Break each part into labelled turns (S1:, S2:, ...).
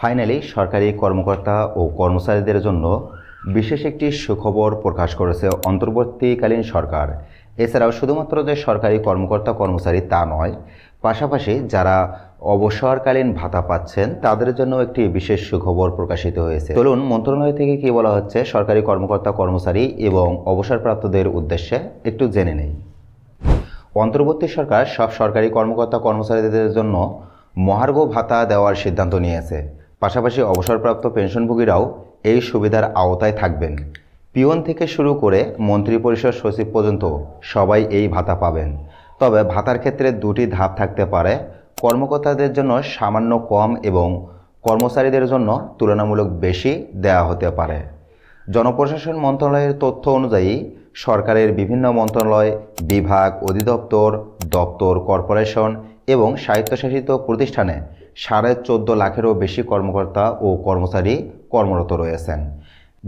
S1: Finally সরকারি কর্মকর্তা ও কর্মচারীদের জন্য বিশেষ একটি সুখবর প্রকাশ করেছে অন্তর্বর্তীকালীন সরকার। এছাড়াও শুধুমাত্র যে সরকারি কর্মকর্তা কর্মচারী তা নয়, পাশাপাশি যারা অবসরকালীন ভাতা পাচ্ছেন তাদের জন্য একটি বিশেষ সুখবর প্রকাশিত হয়েছে। চলুন মন্ত্রণালয় থেকে কী বলা হচ্ছে সরকারি কর্মকর্তা কর্মচারী এবং অবসরপ্রাপ্তদের উদ্দেশ্যে একটু জেনে নেই। অন্তর্বর্তী সরকার সব সরকারি কর্মকর্তা কর্মচারীদের জন্য মহার্ঘ ভাতা দেওয়ার সিদ্ধান্ত নিয়েছে। পাশাপাশি অবসরপ্রাপ্ত পেনশনভোগীরাও এই সুবিধার আওতায় থাকবেন। পিয়ন থেকে শুরু করে মন্ত্রিপরিষদ সচিব পর্যন্ত সবাই এই ভাতা পাবেন। তবে ভাতার ক্ষেত্রে দুটি ধাপ থাকতে পারে, কর্মকর্তাদের জন্য সামান্য কম এবং কর্মচারীদের জন্য তুলনামূলক বেশি দেওয়া হতে পারে। জনপ্রশাসন মন্ত্রণালয়ের তথ্য অনুযায়ী সরকারের বিভিন্ন মন্ত্রণালয়, বিভাগ, অধিদপ্তর, দপ্তর, কর্পোরেশন এবং স্বায়ত্তশাসিত প্রতিষ্ঠানে 14.5 লাখেরও বেশি কর্মকর্তা ও কর্মচারী কর্মরত রয়েছেন।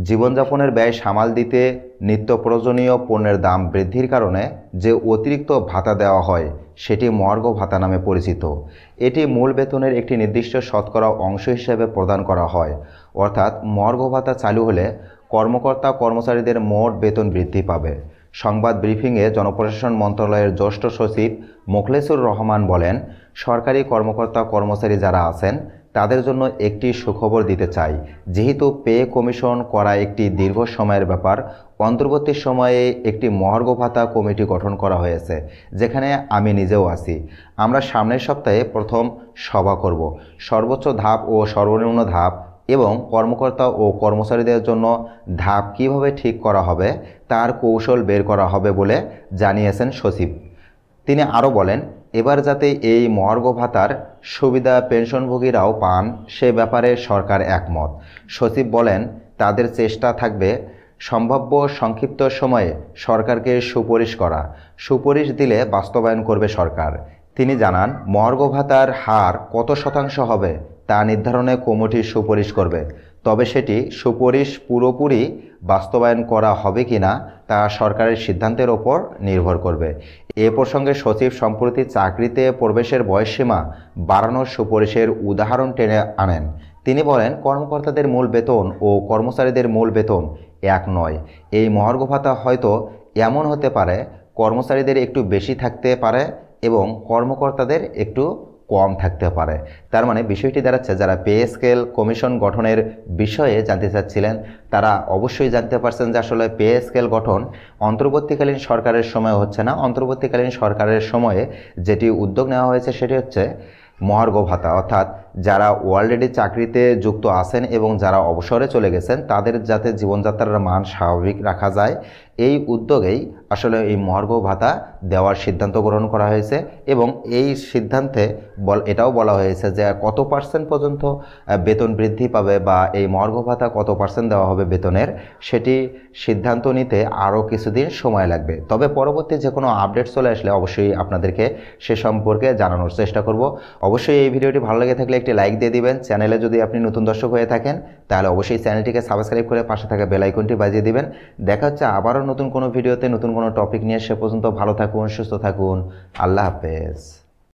S1: জীবনযাপনের ব্যয় সামাল দিতে নিত্য প্রয়োজনীয় পণ্যের দাম বৃদ্ধির কারণে যে অতিরিক্ত ভাতা দেওয়া হয় সেটি মহার্ঘ ভাতা নামে পরিচিত। এটি মূল বেতনের একটি নির্দিষ্ট শতকরা অংশ হিসেবে প্রদান করা হয়। অর্থাৎ মহার্ঘ ভাতা চালু হলে কর্মকর্তা কর্মচারীদের মোট বেতন বৃদ্ধি পাবে। সংবাদ ব্রিফিংয়ে জনপ্রশাসন মন্ত্রণালয়ের জ্যেষ্ঠ সচিব মোখলেসুর রহমান বলেন, সরকারি কর্মকর্তা কর্মচারী যারা আছেন তাদের জন্য একটি সুখবর দিতে চাই। যেহেতু পে কমিশন করা একটি দীর্ঘ সময়ের ব্যাপার, অন্তর্বর্তী সময়ে একটি মহার্ঘ ভাতা কমিটি গঠন করা হয়েছে, যেখানে আমি নিজেও আছি। আমরা সামনের সপ্তাহে প্রথম সভা করব। সর্বোচ্চ ধাপ ও সর্বনিম্ন ধাপ এবং কর্মকর্তা ও কর্মচারীদের জন্য ধাপ কিভাবে ঠিক করা হবে তার কৌশল বের করা হবে বলে জানিয়েছেন সচিব। তিনি আরও বলেন, এবার যাতে এই মহার্ঘ ভাতার সুবিধা পেনশনভোগীরাও পান সে ব্যাপারে সরকার একমত। সচিব বলেন, তাদের চেষ্টা থাকবে সম্ভাব্য সংক্ষিপ্ত সময়ে সরকারকে সুপারিশ করা। সুপারিশ দিলে বাস্তবায়ন করবে সরকার। তিনি জানান, মহার্ঘ ভাতার হার কত শতাংশ হবে তা নির্ধারণে কমিটি সুপারিশ করবে। তবে সেটি সুপারিশ পুরোপুরি বাস্তবায়ন করা হবে কিনা তা সরকারের সিদ্ধান্তের ওপর নির্ভর করবে। এ প্রসঙ্গে সচিব সম্প্রতি চাকরিতে প্রবেশের বয়সসীমা বাড়ানোর সুপারিশের উদাহরণ টেনে আনেন। তিনি বলেন, কর্মকর্তাদের মূল বেতন ও কর্মচারীদের মূল বেতন এক নয়। এই মহার্ঘ ভাতা হয়তো এমন হতে পারে, কর্মচারীদের একটু বেশি থাকতে পারে এবং কর্মকর্তাদের একটু কম থাকতে পারে। তার মানে বিষয়টি দাঁড়াচ্ছে, যারা পে স্কেল কমিশন গঠনের বিষয়ে জানতে চাচ্ছিলেন তারা অবশ্যই জানতে পারছেন যে আসলে পে স্কেল গঠন অন্তর্বর্তীকালীন সরকারের সময় হচ্ছে না। অন্তর্বর্তীকালীন সরকারের সময়ে যেটি উদ্যোগ নেওয়া হয়েছে সেটি হচ্ছে মহার্ঘ ভাতা, অর্থাৎ যারা অলরেডি চাকরিতে যুক্ত আছেন এবং যারা অবসরে চলে গেছেন তাদের যাতে জীবনযাত্রার মান স্বাভাবিক রাখা যায়, এই উদ্যোগেই আসলে এই মহার্ঘ ভাতা দেওয়ার সিদ্ধান্ত গ্রহণ করা হয়েছে। এবং এই সিদ্ধান্তে এটাও বলা হয়েছে যে কত পার্সেন্ট পর্যন্ত বেতন বৃদ্ধি পাবে বা এই মহার্ঘ ভাতা কত পার্সেন্ট দেওয়া হবে বেতনের, সেটি সিদ্ধান্ত নিতে আরও কিছুদিন সময় লাগবে। তবে পরবর্তী যে কোনো আপডেট চলে আসলে অবশ্যই আপনাদেরকে সে সম্পর্কে জানানোর চেষ্টা করব। অবশ্যই এই ভিডিওটি ভালো লেগে থাকলে একটি লাইক দিয়ে দিবেন। চ্যানেলে যদি আপনি নতুন দর্শক হয়ে থাকেন তাহলে অবশ্যই চ্যানেলটিকে সাবস্ক্রাইব করে পাশে থাকা বেল আইকনটি বাজিয়ে দিবেন। দেখা হচ্ছে আবারও নতুন কোনো ভিডিওতে নতুন কোনো টপিক নিয়ে। সে পর্যন্ত ভালো থাকুন, সুস্থ থাকুন। আল্লাহ হাফেজ।